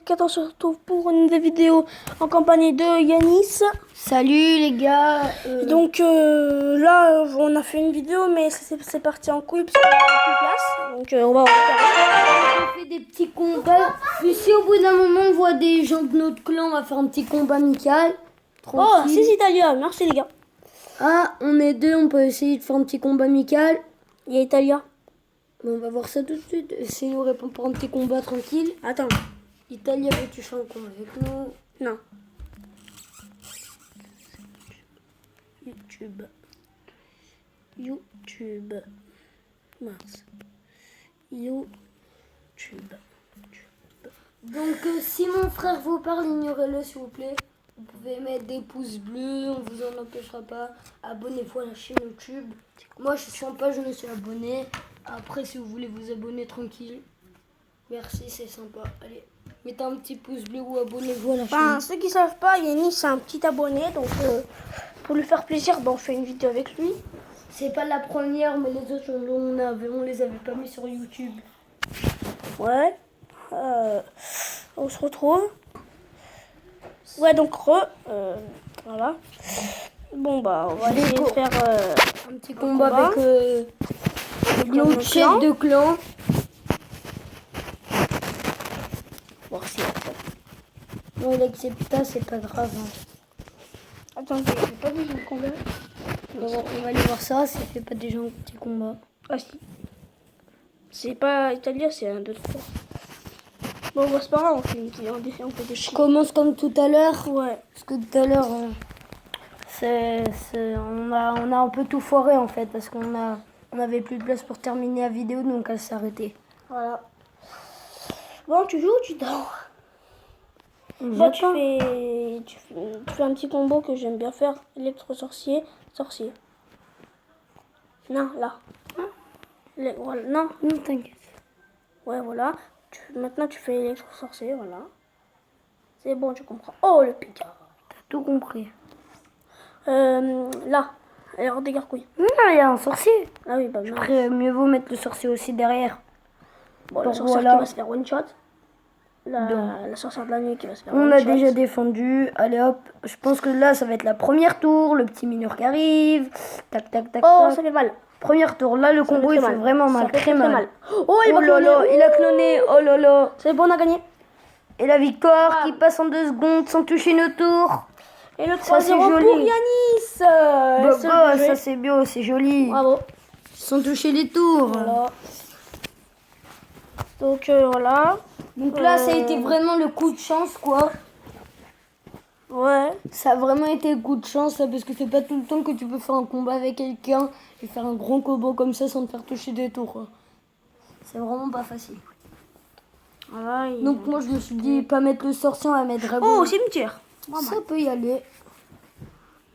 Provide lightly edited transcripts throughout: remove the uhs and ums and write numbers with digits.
4 on se retrouve pour une nouvelle vidéo en compagnie de Yanis. Salut les gars. Donc là, on a fait une vidéo, mais c'est parti en couille parce qu'on n'a plus de place. Donc on va On fait des petits combats. Puis si au bout d'un moment on voit des gens de notre clan, on va faire un petit combat amical. Oh, Tranquille. c'est Italia, merci les gars. Ah, on est deux, on peut essayer de faire un petit combat amical. Il y a Italia. On va voir ça tout de suite. Essayez de répondre pour un petit combat tranquille. Attends, Italia, veux-tu faire un combat avec nous? non. YouTube. Mince. YouTube. Donc si mon frère vous parle, ignorez-le s'il vous plaît. Vous pouvez mettre des pouces bleus, on vous en empêchera pas. Abonnez-vous à la chaîne YouTube. Moi je suis sympa, je me suis abonné. Après si vous voulez vous abonner tranquille. Merci, c'est sympa. Allez, mettez un petit pouce bleu ou abonnez-vous à la chaîne. Enfin, ceux qui savent pas, Yanis c'est un petit abonné, donc pour lui faire plaisir, on fait une vidéo avec lui. C'est pas la première, mais les autres on les avait pas mis sur YouTube. Ouais. On se retrouve. Ouais, donc voilà. Bon bah on va essayer de faire Un petit combat avec l'autre notre chef clan. de clan. Bon, si. Non, il accepta, c'est pas grave. Hein. Attends, j'ai pas vu le combat. On va aller voir ça, ça fait pas déjà un petit combat. Ah si. C'est pas italien, c'est un 2 3. Bon, bah, c'est pas grave, on fait des Je chiffres. commence comme tout à l'heure. Ouais. Parce que tout à l'heure, on a un peu tout foiré en fait. Parce qu'on avait plus de place pour terminer la vidéo, donc elle s'est arrêtée. Voilà. Bon, tu joues ou tu dors? Bon, tu fais un petit combo que j'aime bien faire. Électro-sorcier, sorcier. Non, là. Voilà. Non. Non, t'inquiète. Ouais, voilà. Maintenant, tu fais électro-sorcier, voilà. C'est bon, tu comprends. Oh, le picard. T'as tout compris. Là. Alors, des gargouilles. Non, il y a un sorcier. Ah oui, bah non. Après, mieux vaut mettre le sorcier aussi derrière. Bon, la Donc, sorcière voilà. qui va se faire one shot. La sorcière de la nuit qui va se faire one On a shot. déjà défendu. Allez hop. Je pense que là, ça va être la première tour. Le petit mineur qui arrive. Tac, tac, tac, Oh, tac. ça fait mal. Première tour. Là, le combo, il fait vraiment Ça mal. fait Très mal. Oh, il va là là, cloner. il a cloné. Oh là là. C'est bon, on a gagné. Et la victoire Ah. qui passe en 2 secondes sans toucher nos tours. Et le Ça, c'est 3-0 pour joli. Yanis. Ça c'est bien, c'est joli. Bravo. Sans toucher les tours. Voilà. Donc voilà. Donc là, ça a été vraiment le coup de chance, quoi. Ouais. Ça a vraiment été le coup de chance, là, parce que c'est pas tout le temps que tu peux faire un combat avec quelqu'un et faire un grand combo comme ça sans te faire toucher des tours, quoi. C'est vraiment pas facile. Voilà. Donc moi, je me suis dit, pas mettre le sorcier, on va mettre dragon. Oh, cimetière. Ça peut y aller.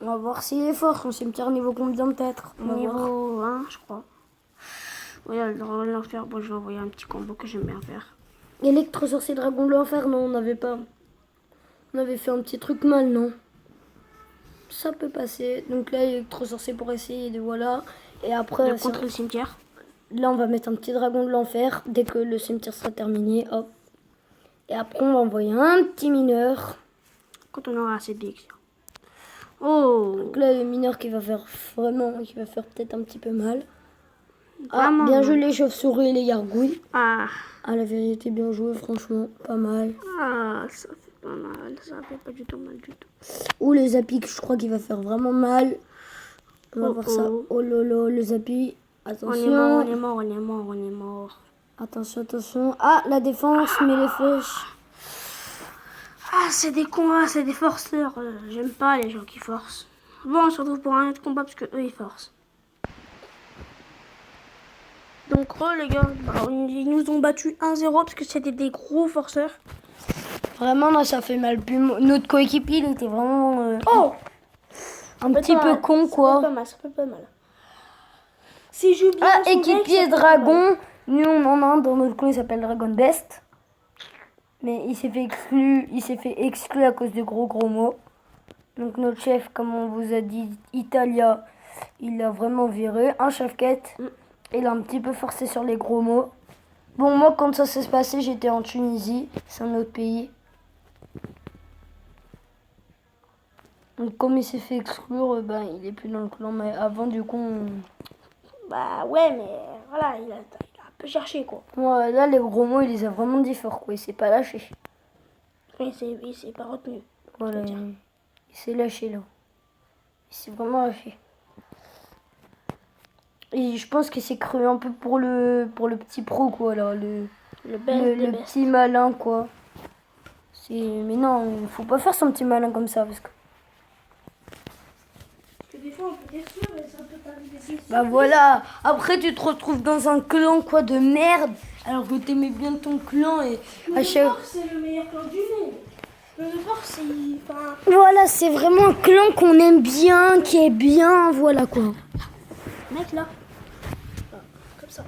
On va voir s'il est fort. Son cimetière niveau combien peut-être. On va voir. Niveau 1, je crois. Regarde, l'enfer. Bon, je vais envoyer un petit combo que j'aime bien faire. Électro-sorcier dragon de l'enfer, non, on n'avait pas. On avait fait un petit truc mal, non? Ça peut passer. Donc là, électro-sorcier pour essayer de voilà. Et après, De contre le cimetière. là, on va mettre un petit dragon de l'enfer dès que le cimetière sera terminé. Hop. Et après, on va envoyer un petit mineur. Quand on aura assez d'élixir. Oh. Donc là, le mineur qui va faire peut-être un petit peu mal. Ah, Vraiment bien mal. joué les chauves-souris et les gargouilles. Ah. Ah, la vérité, bien joué, franchement, pas mal. Ah, ça fait pas mal. Ça fait pas du tout mal du tout. Ou le zappy, je crois qu'il va faire vraiment mal. On va Oh, voir ça. oh. Oh lolo, le zappy. On est Attention. mort, on est mort, on est mort, on est mort. Attention, attention. Ah, la défense, mais les flèches. Ah, c'est des combats, c'est des forceurs. J'aime pas les gens qui forcent. Bon, on se retrouve pour un autre combat parce que eux ils forcent. Donc, les gars, ils nous ont battu 1-0 parce que c'était des gros forceurs. Vraiment, là, ça fait mal. Puis notre coéquipier, il était vraiment Oh! un petit peu con, quoi. Ça fait pas mal. Si je joue bien. Ah, son deck, équipier ça fait pas mal. dragon. Nous, on en a un dans notre coin, il s'appelle Dragon Best. Mais il s'est fait exclu à cause de gros mots. Donc notre chef, comme on vous a dit, Italia, il l'a vraiment viré. Un chef quête. Il a un petit peu forcé sur les gros mots. Bon, moi, quand ça s'est passé, j'étais en Tunisie. C'est un autre pays. Donc comme il s'est fait exclure, ben, il est plus dans le clan. Mais avant, du coup, Bah ouais, mais voilà, il a un peu cherché, quoi. ouais, là, les gros mots, il les a vraiment dit fort, quoi. Il s'est pas lâché. Il s'est pas retenu. Voilà, il s'est lâché, là. Il s'est vraiment lâché. Et je pense qu'il s'est cru un peu pour le petit pro, quoi, là. Le best des best. Petit malin, quoi. Mais non, il faut pas faire son petit malin comme ça, parce que... Des fois, on peut dire ça, mais ça peut t'arriver. Bah voilà, après tu te retrouves dans un clan quoi de merde, alors que t'aimais bien ton clan et à chaque... C'est le meilleur clan du monde. Le Force, c'est... Enfin... Voilà, c'est vraiment un clan qu'on aime bien, qui est bien, voilà quoi. Mec, là. Comme ça.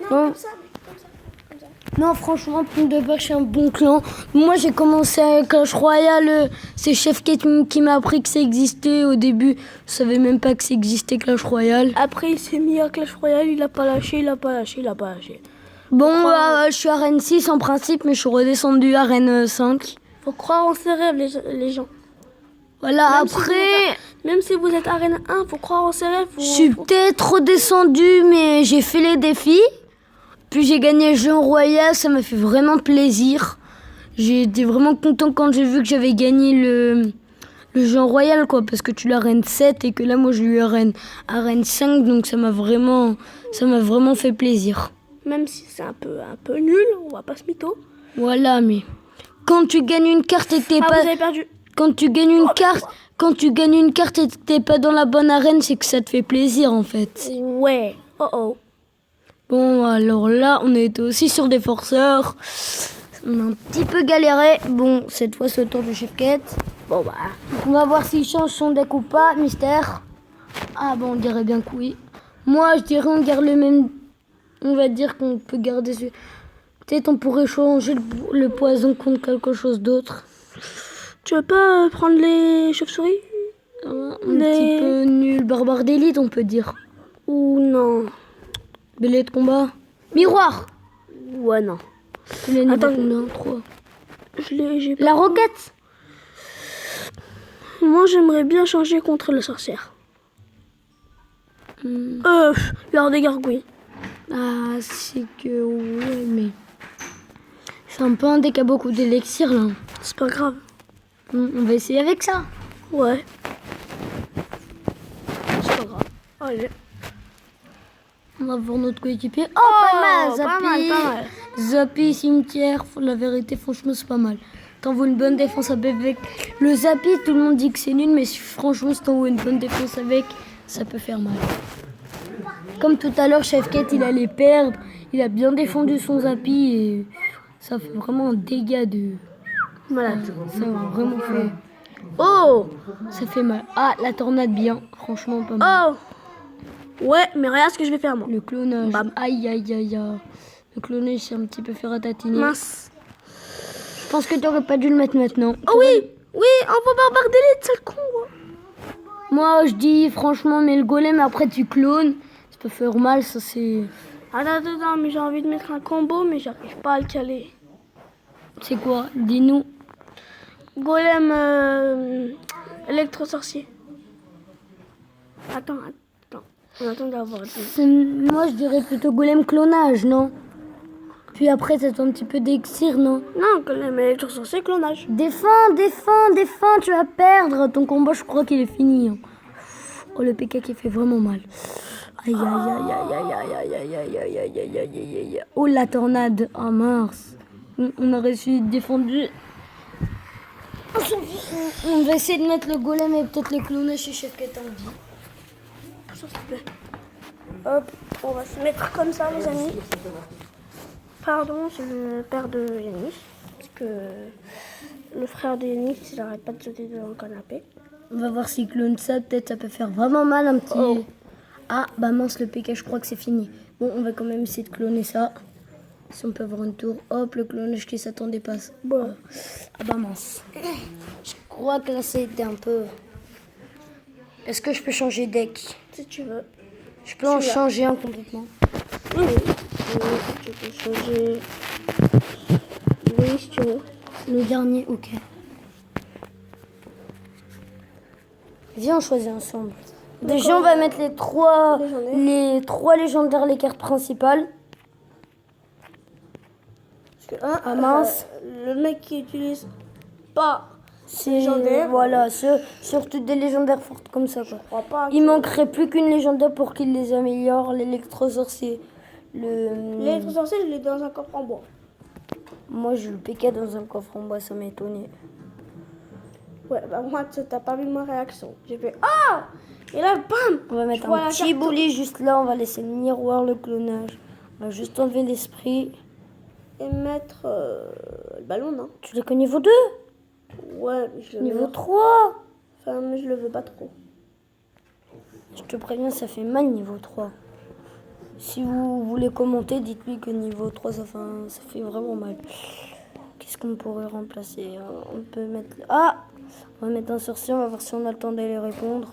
Non, Ouais. comme ça, mec, comme ça. Comme ça. Non, franchement, pour de vache, c'est un bon clan. Moi, j'ai commencé avec Clash Royale. C'est Chef qui m'a appris que ça existait. Au début, je savais même pas que ça existait Clash Royale. Après, il s'est mis à Clash Royale, il a pas lâché, il a pas lâché, il a pas lâché. Bon, je suis à Arène 6 en principe, mais je suis redescendu à Arène 5. Faut croire en ses rêves, les gens. Voilà, Même si après... même si vous êtes Arène 1, faut croire en ses rêves. Je suis peut-être redescendu, mais j'ai fait les défis. Puis j'ai gagné le jeu en royal, ça m'a fait vraiment plaisir. J'ai été vraiment content quand j'ai vu que j'avais gagné le jeu en royal, quoi, parce que tu l'as Arène 7 et que là, moi, je lui ai Arène 5, donc ça m'a vraiment fait plaisir. Même si c'est un peu nul, on va pas se mytho. Voilà, mais quand tu gagnes une carte et que t'es pas... Vous avez perdu. Quand tu gagnes une carte et que t'es pas dans la bonne arène, c'est que ça te fait plaisir, en fait. Ouais. Oh oh. Bon, alors là, on était aussi sur des forceurs. On a un petit peu galéré. Bon, cette fois, c'est le tour du chef quête. Bon bah. On va voir s'il change son deck ou pas. Mystère. Ah bon, on dirait bien que oui. Moi, je dirais on garde le même... On va dire qu'on peut garder ce... Peut-être on pourrait changer le poison contre quelque chose d'autre. Tu veux pas prendre les chauves-souris? Un petit peu nul. Barbare d'élite, on peut dire. Ou non? Belé de combat. Miroir. Ouais, non. Attends, combien? 3. J'ai pas... La roquette. Moi, j'aimerais bien changer contre la sorcière. L'heure des gargouilles. Ah, c'est que... Ouais, mais... C'est un peu un deck à beaucoup d'élixir, là. C'est pas grave. On va essayer avec ça. Ouais. C'est pas grave. Allez. On va voir notre coéquipier. Oh, pas mal, Zappy. Pas mal. Zappy, cimetière. La vérité, franchement, c'est pas mal. T'envoies une bonne défense avec... Le Zappy, tout le monde dit que c'est nul, mais franchement, si t'envoies une bonne défense avec, ça peut faire mal. Comme tout à l'heure, Chef Quête, il allait perdre. Il a bien défendu son Zappy et ça fait vraiment un dégât de... Malade. Ça m'a vraiment fait... Oh! Ça fait mal. Ah, la tornade bien. Franchement, pas mal. Oh! Ouais, mais regarde ce que je vais faire, moi. Le clonage. Bam. Aïe, aïe, aïe, aïe. Le clonage, c'est un petit peu fait ratatiner. Mince. Je pense que t'aurais pas dû le mettre maintenant. Oh oui! Oui, on va barbarer l'élite, sale con, quoi. Moi, je dis, franchement, mais le golem, après, tu clones. Ça peut faire mal, ça, c'est... Attends, mais j'ai envie de mettre un combo, mais j'arrive pas à le caler. C'est quoi? Dis-nous. Golem électro-sorcier. Attends. On attend d'avoir dit. Moi, je dirais plutôt golem clonage, non? Puis après, ça un petit peu d'exir, non? Non, golem électro-sorcier, clonage. Défends, tu vas perdre. Ton combat, je crois qu'il est fini. Hein. Oh, le PK qui fait vraiment mal. Aïe, aïe, aïe, aïe, aïe, aïe, aïe, aïe, aïe, aïe, aïe, aïe, aïe, aïe, aïe. Oh, la tornade. Oh, mince. On a réussi de défendre. On va essayer de mettre le golem et peut-être le clonage chez Chef Quête en vie. S'il te plaît. Hop, on va se mettre comme ça, les amis. Pardon, c'est le père de Yanis. Parce que le frère de Yanis, il n'arrête pas de sauter dans le canapé. On va voir s'il clone ça. Peut-être ça peut faire vraiment mal un petit... Oh. Ah, bah mince, le PK, je crois que c'est fini. Bon, on va quand même essayer de cloner ça. Si on peut avoir une tour. Hop, le clonage qui s'attendait pas. Bon. Ah bah mince. Je crois que là, c'était un peu... Est-ce que je peux changer deck? Si tu veux. Je peux en changer un complètement. Oui, tu peux changer. Oui, si tu veux. Le dernier, ok. Viens, on choisit ensemble. Déjà, on va mettre les trois légendaires, les cartes principales. Parce que Ah mince. le mec qui utilise pas C'est légendaire. voilà, surtout des légendaires fortes comme ça, quoi. Je crois pas. Il manquerait plus qu'une légendaire pour qu'il les améliore. L'électrosorcier. L'électrosorcier, je l'ai dans un coffre en bois. Moi, je le piquais dans un coffre en bois, ça m'a étonné. Ouais, bah moi, t'as pas vu ma réaction. J'ai fait ah. Et là, bam. On va mettre Je vois un la petit carte. boulet juste là. On va laisser le miroir, le clonage. On va juste enlever l'esprit. Et mettre le ballon, non? Tu l'as qu'au niveau 2? Ouais, mais je le Niveau veux. 3? Enfin, mais je le veux pas trop. Je te préviens, ça fait mal niveau 3. Si vous voulez commenter, dites-lui que niveau 3, ça fait vraiment mal. Qu'est-ce qu'on pourrait remplacer? On peut mettre... Ah! On va mettre un sorcier, on va voir si on a le temps d'aller répondre.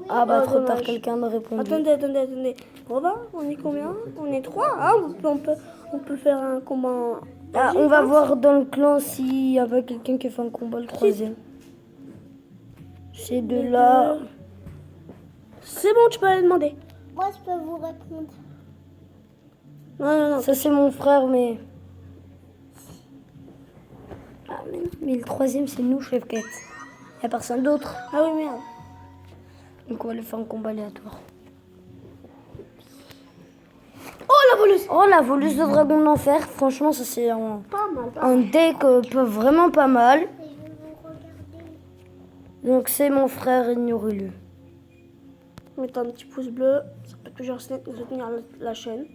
Ah bah Oh, trop tard, dommage. quelqu'un m'a répondu. Attendez. Robin, on est combien? On est 3. Ah, on peut faire un combat. Ah, Vas-y, on va pense. voir dans le clan s'il y avait quelqu'un qui fait un combat le 3e. C'est de Les là... deux. C'est bon, tu peux aller demander. Moi, je peux vous répondre. Non. Ça c'est mon frère, mais... Ah, mais le 3e c'est nous, chef quête. Il n'y a personne d'autre. Ah oui, merde. Donc on va aller faire un combat aléatoire. Oh, la voleuse. Oh, la voleuse de dragon de l'enfer. Franchement, ça c'est Pas mal. un deck vraiment pas mal. Donc c'est mon frère, ignorez-le. Mettez un petit pouce bleu. Ça peut toujours soutenir la chaîne.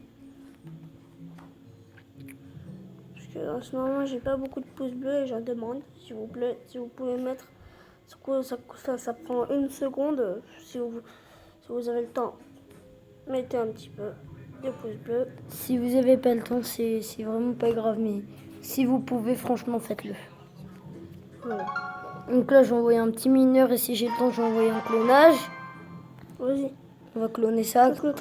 Parce que en ce moment, j'ai pas beaucoup de pouces bleus et j'en demande, s'il vous plaît, si vous pouvez mettre. Ça prend une seconde. Si vous avez le temps, mettez un petit peu de pouces bleus. Si vous avez pas le temps, c'est vraiment pas grave, mais si vous pouvez, franchement, faites-le. Voilà. Donc là, j'ai envoyé un petit mineur et si j'ai le temps, j'ai envoyé un clonage. Vas-y. On va cloner ça. Clo.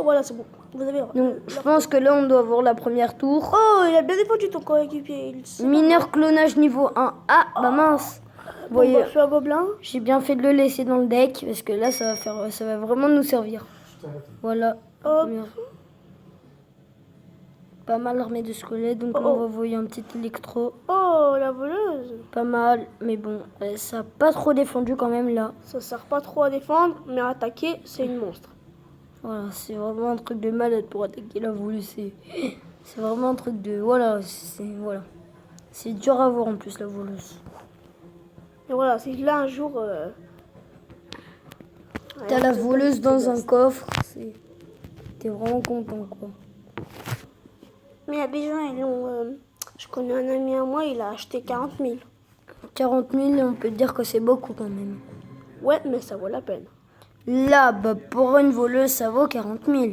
Voilà, c'est bon. Vous avez le droit. Donc je pense que là, on doit avoir la première tour. Oh, il a bien défendu ton coéquipier. Mineur clonage niveau 1. Ah, bah mince. Vous voyez, Je suis un gobelin. j'ai bien fait de le laisser dans le deck parce que là, ça va vraiment nous servir. Voilà. Hop. Pas mal armé de squelettes, donc là, on va envoyer un petit électro. Oh, la voleuse. Pas mal, mais bon, ça n'a pas trop défendu quand même là. Ça sert pas trop à défendre, mais à attaquer, c'est une monstre. Voilà, c'est vraiment un truc de malade pour attaquer la voleuse. C'est vraiment un truc de... Voilà, c'est dur à voir en plus la voleuse. Et voilà, c'est là un jour. T'as la voleuse dans un coffre, t'es vraiment content quoi. Mais il y a des gens, ils ont. Je connais un ami à moi, il a acheté 40 000. 40 000, on peut dire que c'est beaucoup quand même. Ouais, mais ça vaut la peine. Là, bah, pour une voleuse, ça vaut 40 000.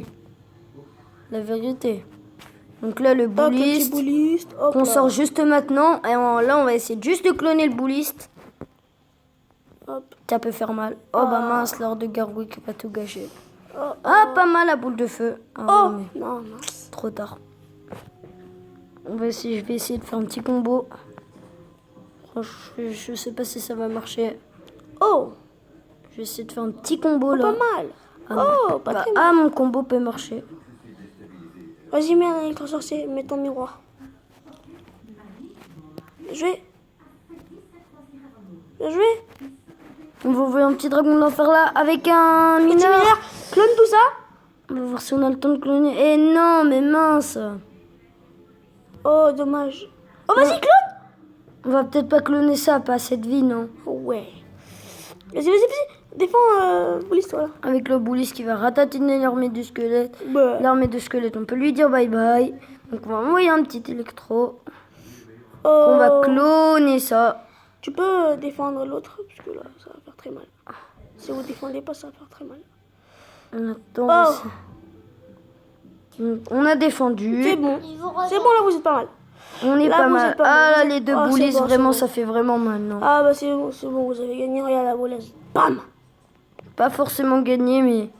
La vérité. Donc là, le Hop, le petit bouliste, bouliste. Hop, qu'on là. sort juste maintenant. Et là, on va essayer juste de cloner le bouliste. Hop. Ça peut faire mal. Oh bah mince, l'or de gargouille qui va tout gâcher. Oh, Ah, pas mal la boule de feu. Ah, oh. mais Non. trop tard. Je vais essayer de faire un petit combo. Franchement, je sais pas si ça va marcher. Oh, Je vais essayer de faire un petit combo là. pas mal. Oh, pas très mal. Ah, mon combo peut marcher. Vas-y, mets un électrosorcier, mets ton miroir. Bien joué. On va ouvrir un petit dragon de l'enfer là avec un Petit mineur. mineur, clone tout ça. On va voir si on a le temps de cloner. Eh non, mais mince. Oh, dommage. Oh, vas-y, clone. On va peut-être pas cloner ça, pas assez de vie, non. Ouais. Vas-y. Défends, police, toi là. Avec le bouliste qui va ratatiner l'armée du squelette. Bah. L'armée de squelette, on peut lui dire bye bye. Donc on va envoyer un petit électro. Oh. On va cloner ça. Tu peux défendre l'autre, parce que là, ça va faire très mal. Si vous défendez pas, ça va faire très mal. On attend. Oh. Donc, on a défendu. C'est bon. C'est bon, là, vous êtes pas mal. On est Là, pas vous mal. êtes pas Ah mal. là, les deux Oh, c'est boulistes, bon, vraiment, c'est bon. ça fait vraiment mal, non. Ah, bah, c'est bon, vous avez gagné. Regarde la voleuse. Bam. Pas forcément gagné, mais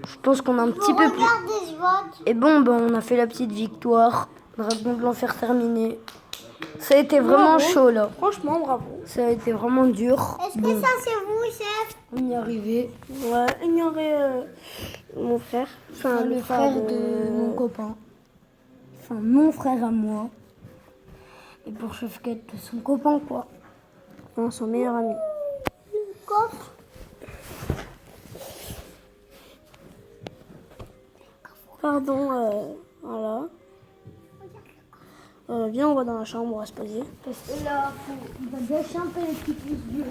je pense qu'on a un petit peu plus. Regardez, je vote. Et bon, ben, on a fait la petite victoire. Dragon de l'enfer terminé. Ça a été vraiment Bravo. chaud là. Franchement, bravo. Ça a été vraiment dur. Est-ce que Bon, ça c'est vous, chef? on y est arrivé. Ouais, ignorer mon frère. Enfin, Le frère de mon copain. Enfin, mon frère à moi. Et pour Chef Cat, son copain quoi. Non, son meilleur ami. Coffre. Pardon, voilà. Viens, on va dans la chambre, on va se poser. Parce que là, il va gâcher un peu les petits pouces bleus.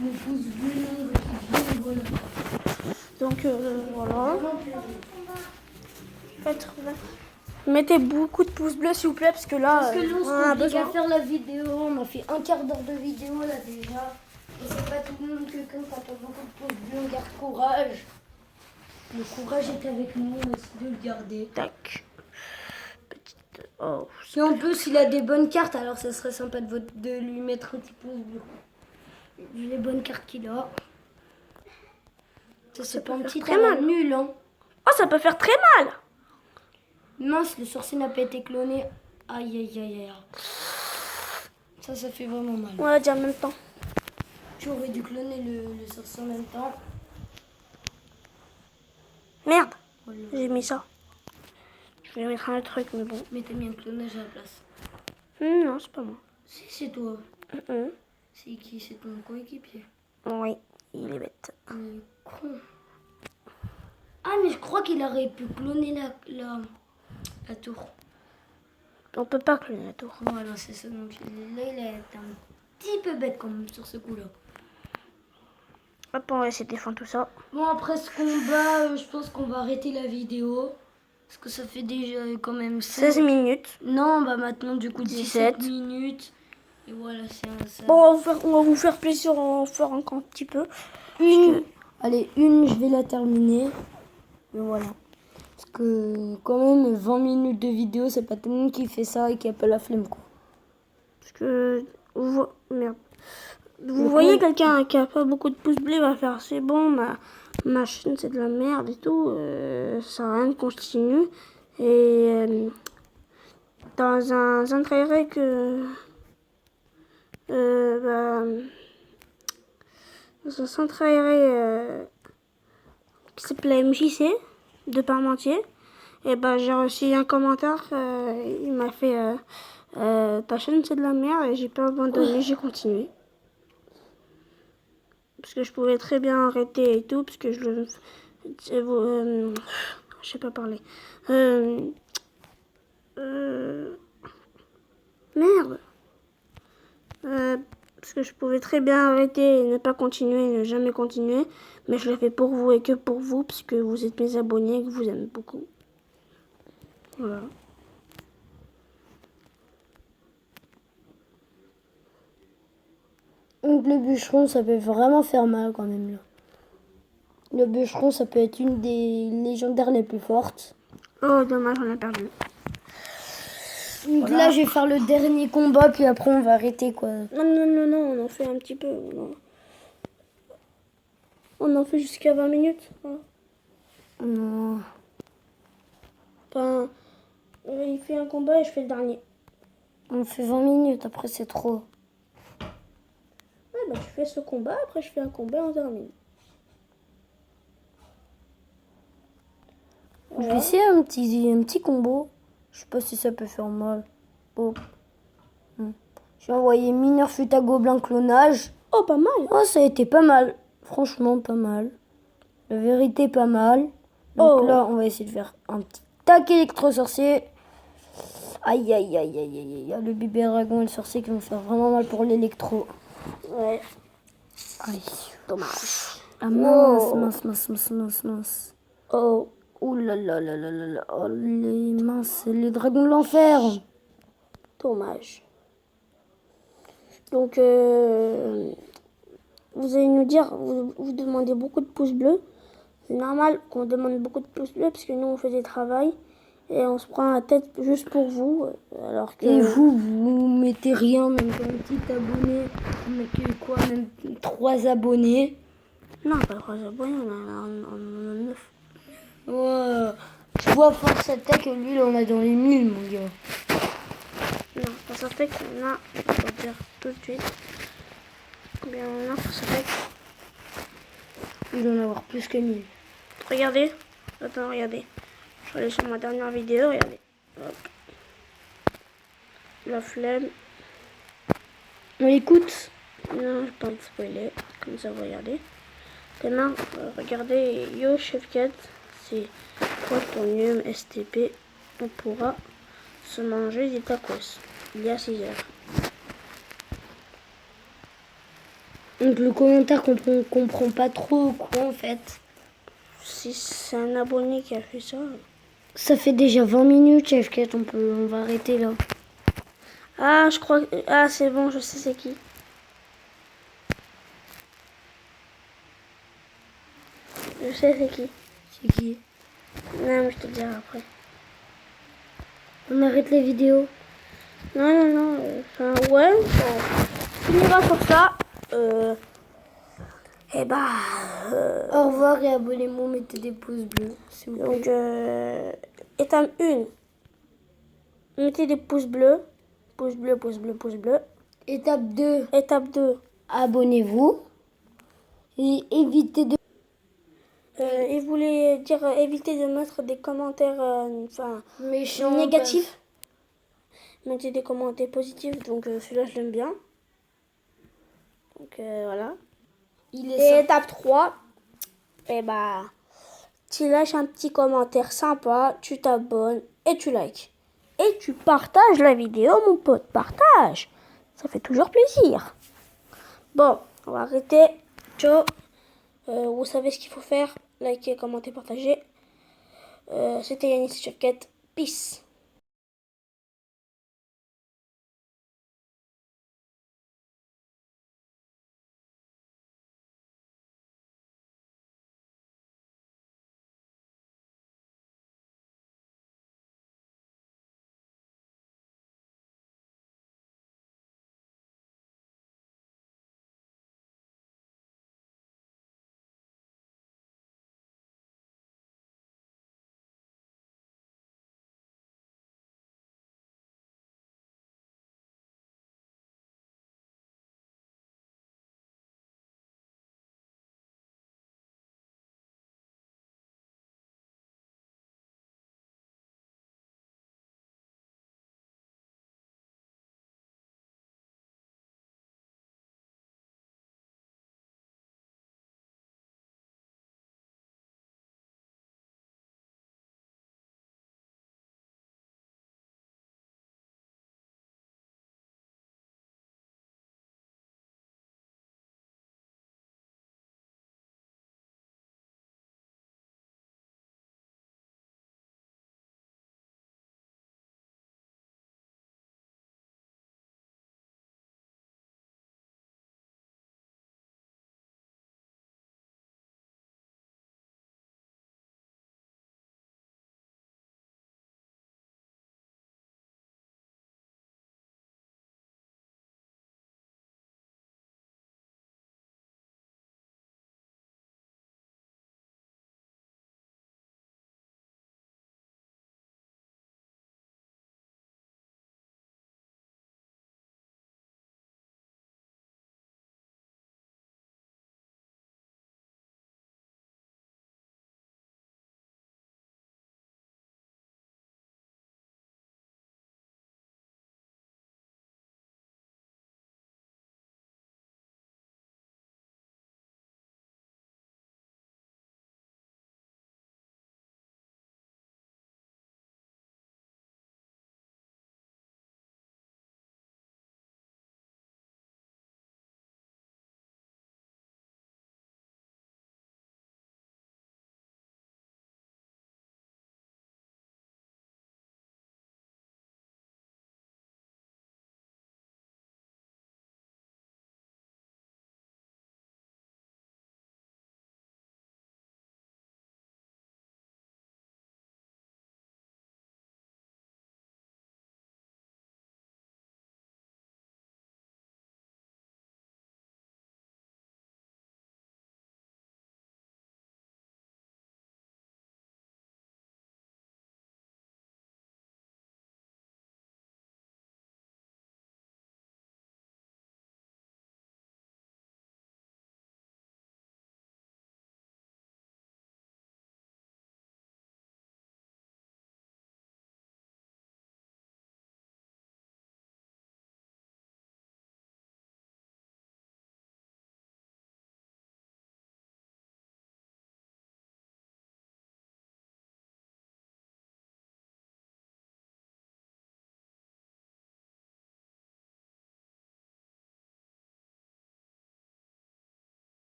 Les pouces bleus, non, les petits bleus, voilà. Donc, voilà. Mettez beaucoup de pouces bleus, s'il vous plaît, parce que là, Parce que nous, on en a on a besoin. qu'à faire la vidéo. On a fait un quart d'heure de vidéo là déjà. Et c'est pas tout le monde que quand t'as beaucoup de pouces bleus, on garde courage. Le courage est avec nous, on essaie de le garder. Tac. Petite. Oh. Si en plus il a des bonnes cartes, alors ça serait sympa de lui mettre un petit pouce bleu. Vu les bonnes cartes qu'il a. Ça c'est pas un petit très mal. nul hein. Oh, ça peut faire très mal. Mince, le sorcier n'a pas été cloné. Aïe aïe aïe aïe. Ça fait vraiment mal. On va dire en même temps. Tu aurais dû cloner le sorcier en même temps. Merde, Voilà. j'ai mis ça. Je vais mettre un autre truc, mais bon. Mais t'as mis un clonage à la place. Non, c'est pas moi. Si c'est toi. Mhm. C'est qui? C'est ton coéquipier. Oui, il est bête. Il est con. Ah mais je crois qu'il aurait pu cloner la tour. On peut pas cloner la tour. Voilà, c'est ça. Donc là, il a été un petit peu bête quand même sur ce coup-là. Hop, on va essayer de défendre tout ça. Bon, après ce combat, je pense qu'on va arrêter la vidéo. Parce que ça fait déjà quand même 16 minutes. Non, bah maintenant du coup 17 17 minutes. Et voilà, ça. Bon, on va vous faire plaisir, on va faire encore un petit peu. Allez, je vais la terminer. Et voilà. Parce que quand même 20 minutes de vidéo, c'est pas tout le monde qui fait ça et qui a pas la flemme quoi. Parce que... Merde. Vous voyez quelqu'un qui a pas beaucoup de pouces bleus va faire c'est bon, ma chaîne c'est de la merde et tout, ça sert à rien de continuer. Et dans un intérêt que dans un centre qui s'appelait MJC de Parmentier, et j'ai reçu un commentaire, il m'a fait ta chaîne c'est de la merde et j'ai pas abandonné, j'ai continué. Parce que je pouvais très bien arrêter et tout, parce que je sais pas parler. Merde. Parce que je pouvais très bien arrêter et ne pas continuer, ne jamais continuer. Mais je l'ai fait pour vous et que pour vous, parce que vous êtes mes abonnés et que vous aimez beaucoup. Voilà. Donc le bûcheron, ça peut vraiment faire mal quand même là. Le bûcheron, ça peut être une des légendaires les plus fortes. Oh, dommage, on a perdu. Donc là, je vais faire le dernier combat, puis après on va arrêter quoi. Non, on en fait un petit peu. On en fait jusqu'à 20 minutes. Hein. Non. Enfin, il fait un combat et je fais le dernier. On fait 20 minutes, après c'est trop. Ouais, tu fais ce combat, après je fais un combat et on termine. Je vais essayer un petit combo. Je sais pas si ça peut faire mal. Oh. J'ai envoyé mineur fut à gobelin clonage. Oh, pas mal. Oh, ça a été pas mal. Franchement, pas mal. La vérité, pas mal. Donc là, on va essayer de faire un petit tac électro-sorcier. Aïe, aïe, aïe, aïe, aïe, aïe. Le bébé dragon et le sorcier qui vont faire vraiment mal pour l'électro. Ouais. Aïe. Dommage. Ah mince. Oh. Ouh là là là là là là. Oh les minces, les dragons de l'enfer. Dommage. Donc, vous allez nous dire, vous demandez beaucoup de pouces bleus. C'est normal qu'on demande beaucoup de pouces bleus parce que nous, on fait des travails et on se prend la tête juste pour vous. Alors que... Et vous mettez rien, même qu'un petit abonné. Vous mettez quoi, même 3 abonnés. Non, pas 3 abonnés, on en a 9. Ouais. Tu vois, Force Attack, lui, là, on a dans les 1000, mon gars. Non, ça s'affecte, on a, on va dire tout de suite. Combien on a, ça s'affecte. Il doit en avoir plus que 1000. Regardez. Attends, regardez. Je vais aller sur ma dernière vidéo, regardez. Hop. La flemme. On l'écoute. Non, je peux pas me spoiler. Comme ça, vous regardez. Demain, regardez Yo Chefcat. C'est Protonium STP. On pourra se manger des tacos. Il y a 6 heures. Donc le commentaire comprend pas trop quoi en fait. Si c'est un abonné qui a fait ça. Ça fait déjà 20 minutes, Chef Cat, on va arrêter là. Ah, je crois que... Ah, c'est bon, je sais c'est qui. Je sais c'est qui. C'est qui? Non, mais je te dirai après. On arrête la vidéo. Non. Enfin, ouais. On finira sur ça. Et bah... Au revoir et abonnez-vous, mettez des pouces bleus, s'il vous plaît. donc, étape 1. Mettez des pouces bleus. Pouce bleu, pouce bleu, pouce bleu. Étape 2, Étape 2. abonnez-vous. Et évitez de... Il voulait dire éviter de mettre des commentaires méchants, négatifs. Mettez des commentaires positifs. Donc celui-là, je l'aime bien. Donc voilà. Il Et est étape 3. Et bah, tu lâches un petit commentaire sympa, tu t'abonnes et tu likes. Et tu partages la vidéo, mon pote. Partage. Ça fait toujours plaisir. Bon, on va arrêter. Ciao. Vous savez ce qu'il faut faire. Liker, commenter, partager. C'était Yanis Chefcat. Peace.